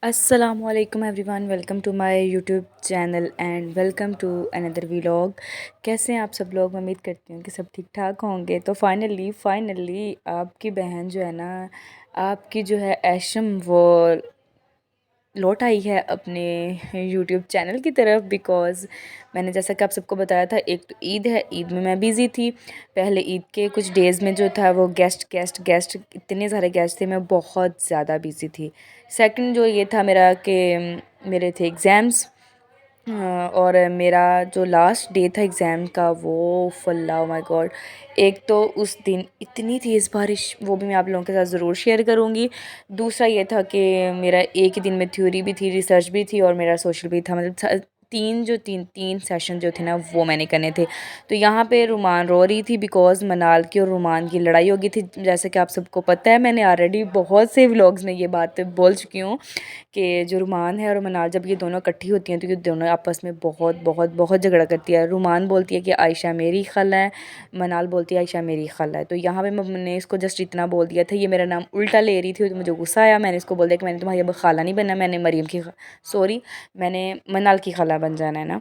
असलकम everyone, welcome to my YouTube channel and welcome to another vlog. कैसे हैं आप सब लोग? मैं उम्मीद करती हूँ कि सब ठीक ठाक होंगे। तो फाइनली आपकी बहन जो है ना, आपकी जो है ऐशम, वो लौट आई है अपने यूट्यूब चैनल की तरफ। बिकॉज़ मैंने जैसा कि आप सबको बताया था, एक तो ईद है, ईद में मैं बिज़ी थी। पहले ईद के कुछ डेज़ में जो था वो गेस्ट इतने सारे गेस्ट थे, मैं बहुत ज़्यादा बिज़ी थी। सेकंड जो ये था मेरा कि मेरे थे एग्ज़ाम्स, और मेरा जो लास्ट डे था एग्ज़ाम का वो फल्ला, ओ माय गॉड। एक तो उस दिन इतनी तेज़ बारिश, वो भी मैं आप लोगों के साथ ज़रूर शेयर करूँगी। दूसरा ये था कि मेरा एक ही दिन में थ्योरी भी थी, रिसर्च भी थी और मेरा सोशल भी था। मतलब तीन सेशन जो थे ना वो मैंने करने थे। तो यहाँ पे रुमान रो रही थी बिकॉज़ मनाल की और रुमान की लड़ाई हो गई थी। जैसे कि आप सबको पता है, मैंने ऑलरेडी बहुत से व्लॉग्स में ये बात बोल चुकी हूँ कि जो रुमान है और मनाल, जब ये दोनों इकट्ठी होती हैं तो ये दोनों आपस में बहुत बहुत बहुत झगड़ा करती है। रुमान बोलती है कि आयशा मेरी खाला है, मनाल बोलती है आयशा मेरी खाला है। तो यहाँ पे मैंने इसको जस्ट इतना बोल दिया था, ये मेरा नाम उल्टा ले रही थी तो मुझे गुस्सा आया। मैंने इसको बोल दिया कि मैंने तुम्हारी अब खाला नहीं बनना, मैंने मरीम की सॉरी, मैंने मनाल की खाला बन जाना है ना।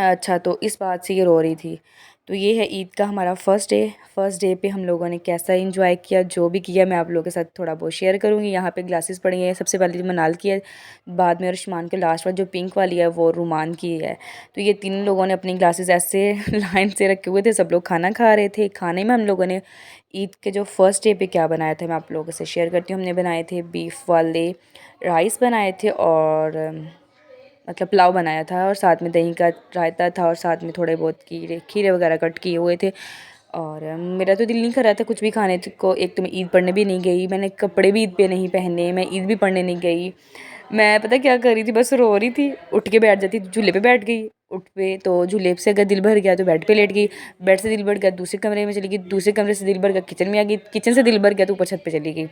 अच्छा, तो इस बात से ये रो रही थी। तो ये है ईद का हमारा फर्स्ट डे पे हम लोगों ने कैसा एंजॉय किया, जो भी किया मैं आप लोगों के साथ थोड़ा बहुत शेयर करूँगी। यहाँ पे ग्लासेस पड़ी हैं, सबसे पहले मनाल की है, बाद में उस्मान के लास्ट वाली जो पिंक वाली है वो रुमान की है। तो ये तीन लोगों ने अपनी ग्लासेस ऐसे लाइन से रखे हुए थे, सब लोग खाना खा रहे थे। खाने में हम लोगों ने ईद के जो फर्स्ट डे पे क्या बनाया था मैं आप लोगों से शेयर करती हूँ। हमने बनाए थे बीफ वाले राइस बनाए थे, और मतलब पुलाव बनाया था, और साथ में दही का रायता था, और साथ में थोड़े बहुत खीरे वगैरह कट किए हुए थे। और मेरा तो दिल नहीं कर रहा था कुछ भी खाने को। एक तो मैं ईद पढ़ने भी नहीं गई, मैंने कपड़े भी ईद पे नहीं पहने, मैं ईद भी पढ़ने नहीं गई। मैं पता क्या कर रही थी, बस रो रही थी। उठ के बैठ जाती, झूले पे बैठ गई। उठ पे तो झूले से अगर दिल भर गया तो बेड पे लेट गई, बेड से दिल भर गया दूसरे कमरे में चली गई, दूसरे कमरे से दिल भर गया किचन में आ गई, किचन से दिल भर गया तो ऊपर छत पे चली गई।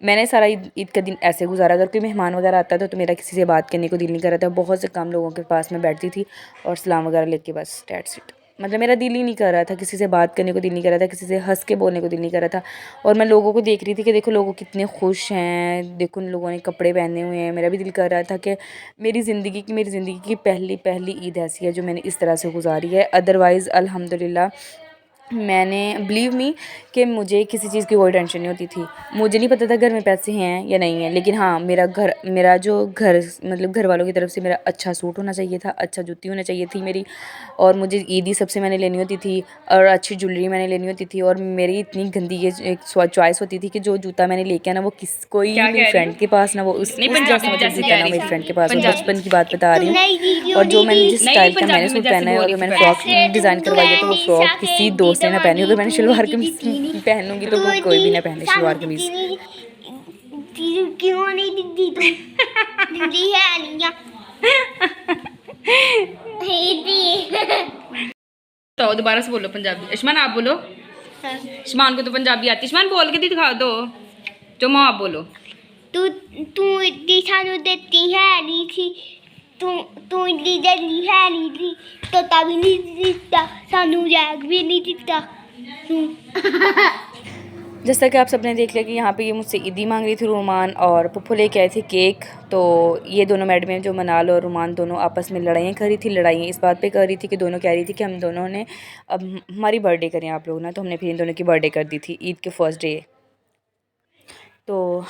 मैंने सारा ईद का दिन ऐसे गुजारा। अगर कोई मेहमान वगैरह आता था तो मेरा किसी से बात करने को दिल नहीं कर रहा था। बहुत से काम लोगों के पास मैं बैठती थी और सलाम वगैरह लेके बस डेट्स इट। मतलब मेरा दिल ही नहीं कर रहा था, किसी से बात करने को दिल नहीं कर रहा था, किसी से हंस के बोलने को दिल नहीं कर रहा था। और मैं लोगों को देख रही थी कि देखो लोग कितने खुश हैं, देखो उन लोगों ने कपड़े पहने हुए हैं। मेरा भी दिल कर रहा था कि मेरी ज़िंदगी की पहली ईद ऐसी है जो मैंने इस तरह से गुजारी है। अदरवाइज़ अल्हम्दुलिल्लाह मैंने बिलीव मी कि मुझे किसी चीज़ की कोई टेंशन नहीं होती थी। मुझे नहीं पता था घर में पैसे हैं या नहीं है, लेकिन हाँ मेरा जो घर मतलब घर वालों की तरफ से मेरा अच्छा सूट होना चाहिए था, अच्छा जूती होना चाहिए थी मेरी, और मुझे ईदी सबसे मैंने लेनी होती थी, और अच्छी ज्वेलरी मैंने लेनी होती थी। और मेरी इतनी गंदी ये एक चॉइस होती थी कि जो जूता मैंने लेके आना वो कोई क्या मेरी कह रही हो? फ्रेंड के पास ना, वो नहीं, उस पंजाबी जैसा में मतलब जैसे जूता कह ना रही मेरी थी। फ्रेंड के पास हो। पंजाबी बचपन की बात बता रही हूँ। और जो मैंने जिस नहीं, स्टाइल का पंजाबी मैंने में सूट जैसे पहना है, बोल और रही अगर थी मैंने पहले। फ्रॉक डिज़ाइन करवाई है तो वो फ्रॉक किसी दोस्त ने ना पहनी, अगर मैंने शलवार कमीज पहनूंगी तो वो कोई भी ना पहने शलवार कमीज। क्यों नहीं दिखती तू? दिखती है नहीं तो दोबारा से बोलो पंजाबी। इश्मान आप बोलो। इश्मान को तो पंजाबी आती है। इश्मान बोल के दिखा दो। जो माँ आप बोलो। तू तू इतनी सानू देती है नहीं थी। तू तू इतनी देती है नहीं थी तो तभी नहीं दिखता, सानू जैग भी नहीं दिखता। जैसा कि आप सबने देख लिया कि यहाँ पे ये मुझसे ईदी मांग रही थी रुमान, और पप्पू लेके आए थे केक। तो ये दोनों मैडमें जो मनाल और रुमान दोनों आपस में लड़ाइयाँ कर रही थी। लड़ाइयाँ इस बात पे कर रही थी कि दोनों कह रही थी कि हम दोनों ने अब हमारी बर्थडे करें आप लोग ना, तो हमने फिर इन दोनों की बर्थडे कर दी थी ईद के फर्स्ट डे। तो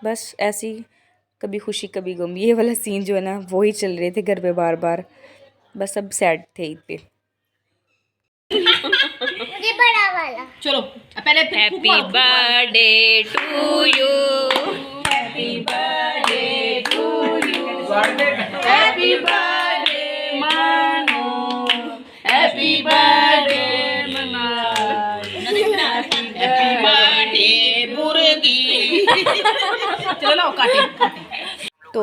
बस ऐसी कभी खुशी कभी गम, ये वाला सीन जो है ना वही चल रहे थे घर पे बार बार। बस सब सैड थे ईद पे। मुझे बड़ा वाला चलो पहले happy birthday to you, happy birthday to you, happy birthday मानो, हैप्पी बर्थडे मना, हैप्पी बर्थडे मुर्गी। चलो ना काटे। तो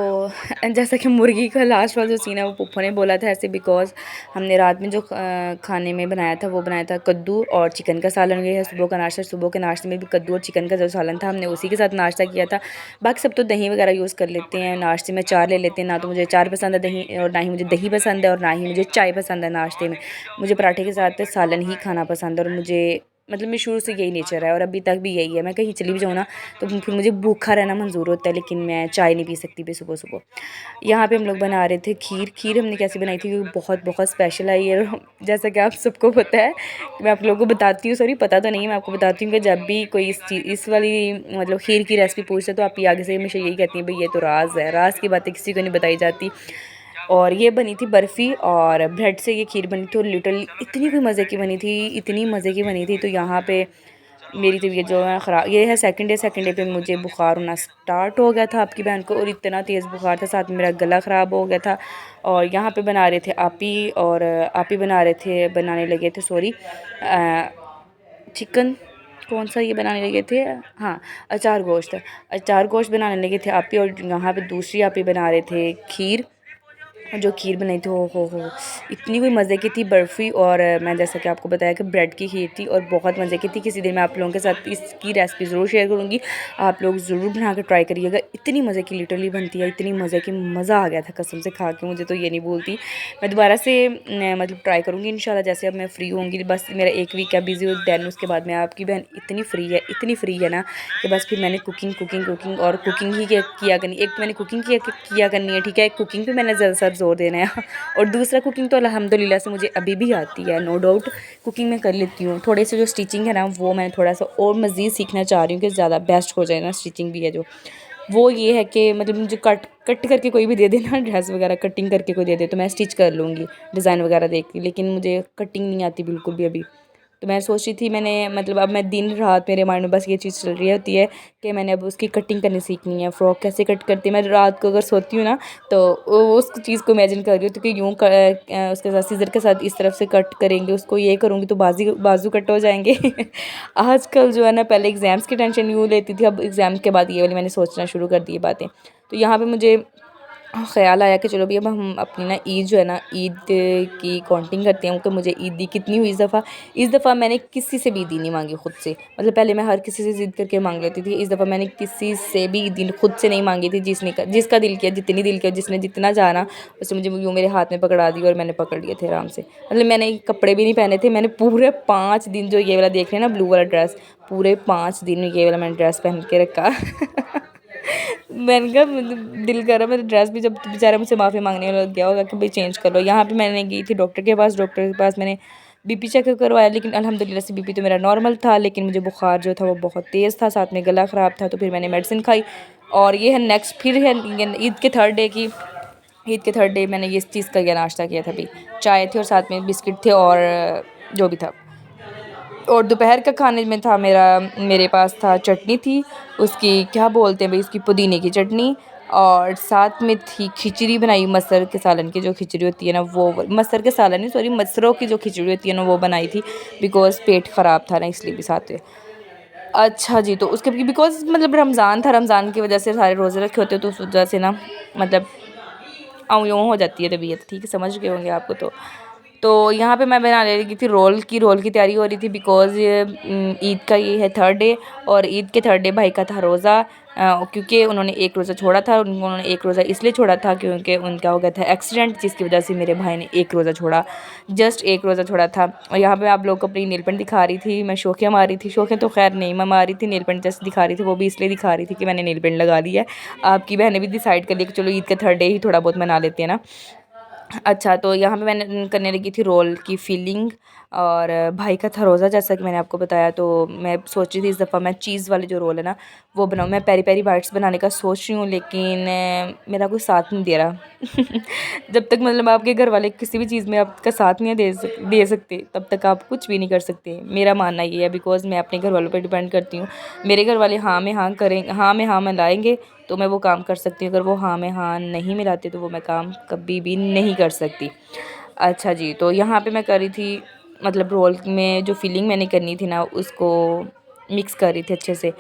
जैसा कि मुर्गी का लास्ट वाला जो सीन है वो पप्पू ने बोला था ऐसे, बिकॉज़ हमने रात में जो खाने में बनाया था वो बनाया था कद्दू और चिकन का सालन। ये है सुबह का नाश्ता। सुबह के नाश्ते में भी कद्दू और चिकन का जो सालन था हमने उसी के साथ नाश्ता किया था। बाकी सब तो दही वगैरह यूज़ कर लेते हैं, नाश्ते में चार ले लेते हैं। ना तो मुझे चार पसंद है दही, और ना ही मुझे दही पसंद है, और ना ही मुझे चाय पसंद है नाश्ते में। मुझे पराठे के साथ सालन ही खाना पसंद है, और मुझे मतलब मेरे शुरू से यही नेचर है और अभी तक भी यही है। मैं कहीं चली भी जाऊँ ना तो फिर मुझे भूखा रहना मंजूर होता है, लेकिन मैं चाय नहीं पी सकती भी सुबह सुबह। यहाँ पे हम लोग बना रहे थे खीर। खीर हमने कैसे बनाई थी क्योंकि बहुत बहुत स्पेशल है ये, जैसा कि आप सबको पता है। मैं आप लोगों को बताती हूँ, सॉरी पता तो नहीं है, मैं आपको बताती हूँ कि जब भी कोई इस वाली मतलब खीर की रेसिपी पूछते तो आप ये आगे से हमेशा यही कहती हैं भाई ये तो राज है, राज की बातें किसी को नहीं बताई जाती। और ये बनी थी बर्फ़ी और ब्रेड से ये खीर बनी थी और लिटरली इतनी कोई मज़े की बनी थी, इतनी मज़े की बनी थी। तो यहाँ पे मेरी तबीयत जो है ख़राब, ये है सेकंड डे पे मुझे बुखार होना स्टार्ट हो गया था आपकी बहन को, और इतना तेज़ बुखार था, साथ में मेरा गला ख़राब हो गया था। और यहाँ पे बना रहे थे आपी, और आपी बनाने लगे थे सॉरी चिकन, कौन सा ये बनाने लगे थे, हाँ अचार गोश्त बनाने लगे थे आपी। और यहाँ पे दूसरी आपी बना रहे थे खीर। जो खीर बनाई थी हो इतनी कोई मज़े की थी बर्फ़ी, और मैं जैसा कि आपको बताया कि ब्रेड की खीर थी और बहुत मज़े की थी। किसी दिन मैं आप लोगों के साथ इसकी रेसिपी ज़रूर शेयर करूँगी, आप लोग ज़रूर बना कर ट्राई करिएगा। इतनी मज़े की लिटरली बनती है, इतनी मज़े की, मज़ा आ गया था कसम से खा के, मुझे तो ये नहीं भूलती। मैं दोबारा से मतलब ट्राई करूँगी इंशाल्लाह, जैसे अब मैं फ्री होंगी। बस मेरा 1 वीक है बिज़ी, और दैन उसके बाद में आपकी बहन इतनी फ्री है ना कि बस फिर मैंने कुकिंग और कुकिंग ही किया करनी। एक तो मैंने कुकिंग किया करनी है, ठीक है, कुकिंग पे मैंने ज़्यादा ज़ोर देना है और दूसरा कुकिंग तो अल्हम्दुलिल्लाह से मुझे अभी भी आती है, नो डाउट कुकिंग मैं कर लेती हूँ। थोड़े से जो स्टिचिंग है ना वो मैं थोड़ा सा और मज़ीद सीखना चाह रही हूँ कि ज़्यादा बेस्ट हो जाए ना स्टिचिंग भी है जो, वो ये है कि मतलब मुझे कट करके कोई भी दे देना ड्रेस वगैरह, कटिंग करके कोई दे दे तो मैं स्टिच कर लूँगी डिज़ाइन वगैरह देख के, लेकिन मुझे कटिंग नहीं आती बिल्कुल भी अभी। तो मैं सोच रही थी, मैंने मतलब अब मैं दिन रात मेरे माइंड में बस ये चीज़ चल रही होती है कि मैंने अब उसकी कटिंग करनी सीखनी है। फ़्रॉक कैसे कट करती है, मैं रात को अगर सोती हूँ ना तो उस चीज़ को इमेजिन कर रही हूँ, तो कि यूँ उसके साथ सीज़र के साथ इस तरफ से कट करेंगे उसको, ये करूँगी तो बाजू कट हो जाएंगे आजकल जो है ना, पहले एग्ज़ाम्स की टेंशन यूँ लेती थी, अब एग्ज़ाम के बाद ये वाली मैंने सोचना शुरू कर दी बातें। तो यहाँ पर मुझे ख़्याल आया कि चलो भी अब हम अपनी ना ईद जो है ना, ईद की काउंटिंग करते हैं कि मुझे ईद दी कितनी हुई इस दफ़ा मैंने किसी से भी ईदी नहीं मांगी खुद से। मतलब पहले मैं हर किसी से ज़िद करके मांग लेती थी, इस दफ़ा मैंने किसी से भी ईदी खुद से नहीं मांगी थी। जिसका दिल किया, जितनी दिल किया, जिसने जितना जाना उसने मुझे यूँ मेरे हाथ में पकड़ा दी और मैंने पकड़ लिए थे आराम से। मतलब मैंने कपड़े भी नहीं पहने थे, मैंने पूरे 5 दिन जो ये वाला देख रहे हैं ना ब्लू वाला ड्रेस, पूरे 5 दिन ये वाला मैंने ड्रेस पहन के रखा मैंने कहा मतलब दिल कर रहा मेरा ड्रेस भी, जब बेचारा मुझसे माफ़ी मांगने लग गया होगा कि भाई चेंज कर लो। यहाँ पे मैंने गई थी डॉक्टर के पास मैंने बीपी चेकअप करवाया, लेकिन अल्हम्दुलिल्लाह से बीपी तो मेरा नॉर्मल था, लेकिन मुझे बुखार जो था वो बहुत तेज़ था, साथ में गला ख़राब था। तो फिर मैंने मेडिसिन खाई, और ये है नेक्स्ट फिर है ईद के थर्ड डे मैंने ये चीज़ का नाश्ता किया था। अभी चाय थी और साथ में बिस्किट थे और जो भी था। और दोपहर का खाने में था मेरे पास था चटनी थी, उसकी क्या बोलते हैं भाई, उसकी पुदीने की चटनी, और साथ में थी खिचड़ी बनाई मसर के सालन की, जो खिचड़ी होती है ना वो, मसर के सालन नहीं सॉरी, मसरों की जो खिचड़ी होती है ना वो बनाई थी, बिकॉज़ पेट ख़राब था ना इसलिए भी साथ में। अच्छा जी, तो उसके बिकॉज़ मतलब रमज़ान था, रमज़ान की वजह से सारे रोज़े रखे होते, तो उस वजह से ना मतलब यूँ हो जाती है तबीयत, ठीक है, समझ गए होंगे आपको। तो यहाँ पे मैं बना ले रही थी रोल की तैयारी हो रही थी, बिकॉज़ ईद का ये है थर्ड डे, और ईद के थर्ड डे भाई का था रोज़ा, क्योंकि उन्होंने एक रोज़ा छोड़ा था। उन्होंने एक रोज़ा इसलिए छोड़ा था क्योंकि उनका हो गया था एक्सीडेंट, जिसकी वजह से मेरे भाई ने एक रोज़ा छोड़ा, जस्ट एक रोज़ा छोड़ा था। और यहाँ पे आप लोग को अपनी नेल पेंट दिखा रही थी, मैं शौकिया मारी थी, शौकिया तो खैर नहीं मैं मारी थी, नेल पेंट जस्ट दिखा रही थी, वो भी इसलिए दिखा रही थी कि मैंने नेल पेंट लगा ली है। आपकी बहन ने भी डिसाइड कर लिया कि चलो ईद के थर्ड डे ही थोड़ा बहुत मना लेते हैं ना। अच्छा, तो यहाँ पे मैंने करने लगी थी रोल की फिलिंग, और भाई का था रोज़ा जैसा कि मैंने आपको बताया। तो मैं सोच रही थी इस दफ़ा मैं चीज़ वाले जो रोल है ना वो बनाऊँ। मैं पेरी पेरी बाइट्स बनाने का सोच रही हूँ, लेकिन मेरा कोई साथ नहीं दे रहा जब तक मतलब आपके घर वाले किसी भी चीज़ में आपका साथ नहीं दे सकते तब तक आप कुछ भी नहीं कर सकते, मेरा मानना ये है। बिकॉज़ मैं अपने घर वालों पर डिपेंड करती हूँ, मेरे घर वाले हाँ में हाँ करें, हाँ में हाँ मिलाएंगे तो मैं वो काम कर सकती हूँ, अगर वो हाँ में हाँ नहीं मिलाते तो वो मैं काम कभी भी नहीं कर सकती। अच्छा जी, तो यहाँ पे मैं कर रही थी मतलब रोल में जो फिलिंग मैंने करनी थी ना उसको मिक्स कर रही थी अच्छे से।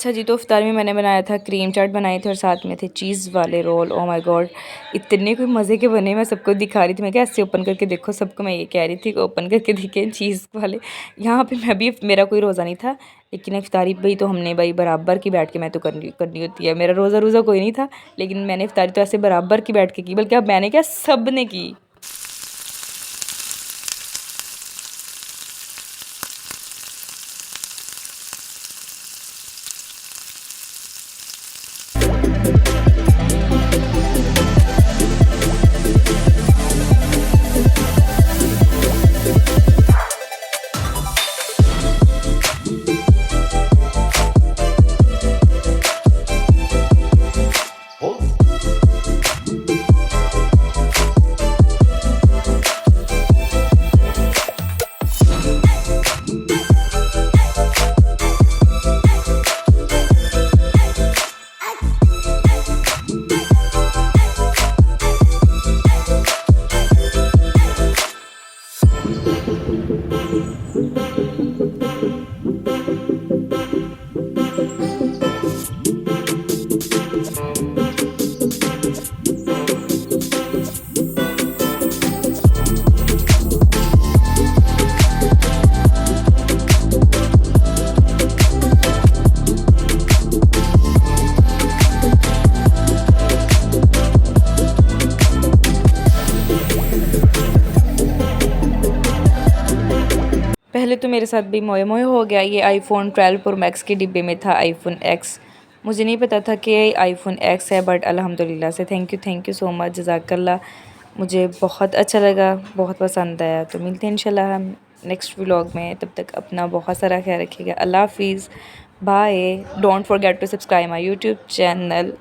अच्छा जी, तो इफ्तार में मैंने बनाया था क्रीम चाट बनाई थी और साथ में थे चीज़ वाले रोल। ओ माय गॉड, इतने कोई मज़े के बने। मैं सबको दिखा रही थी, मैं क्या ऐसे ओपन करके देखो सबको, मैं ये कह रही थी कि ओपन करके दिखे चीज़ वाले। यहाँ पे मैं भी, मेरा कोई रोज़ा नहीं था, लेकिन इफ्तारी भाई तो हमने भाई बराबर की बैठ के, मैं तो करनी करनी होती है, मेरा रोज़ा रोज़ा कोई नहीं था, लेकिन मैंने इफ्तारी तो ऐसे बराबर की बैठ के की, बल्कि अब मैंने क्या सब ने की। पहले तो मेरे साथ भी मोए मोए हो गया। ये आईफोन 12 प्रो मैक्स के डिब्बे में था आईफोन एक्स। मुझे नहीं पता था कि ये आईफोन एक्स है, बट अल्हम्दुलिल्लाह से थैंक यू सो मच, जज़ाकल्लाह। मुझे बहुत अच्छा लगा, बहुत पसंद आया। तो मिलते हैं इंशाल्लाह हम नेक्स्ट व्लॉग में। तब तक अपना बहुत सारा ख्याल रखिएगा। अल्लाह हाफिज़, bye. Don't forget to subscribe my YouTube channel.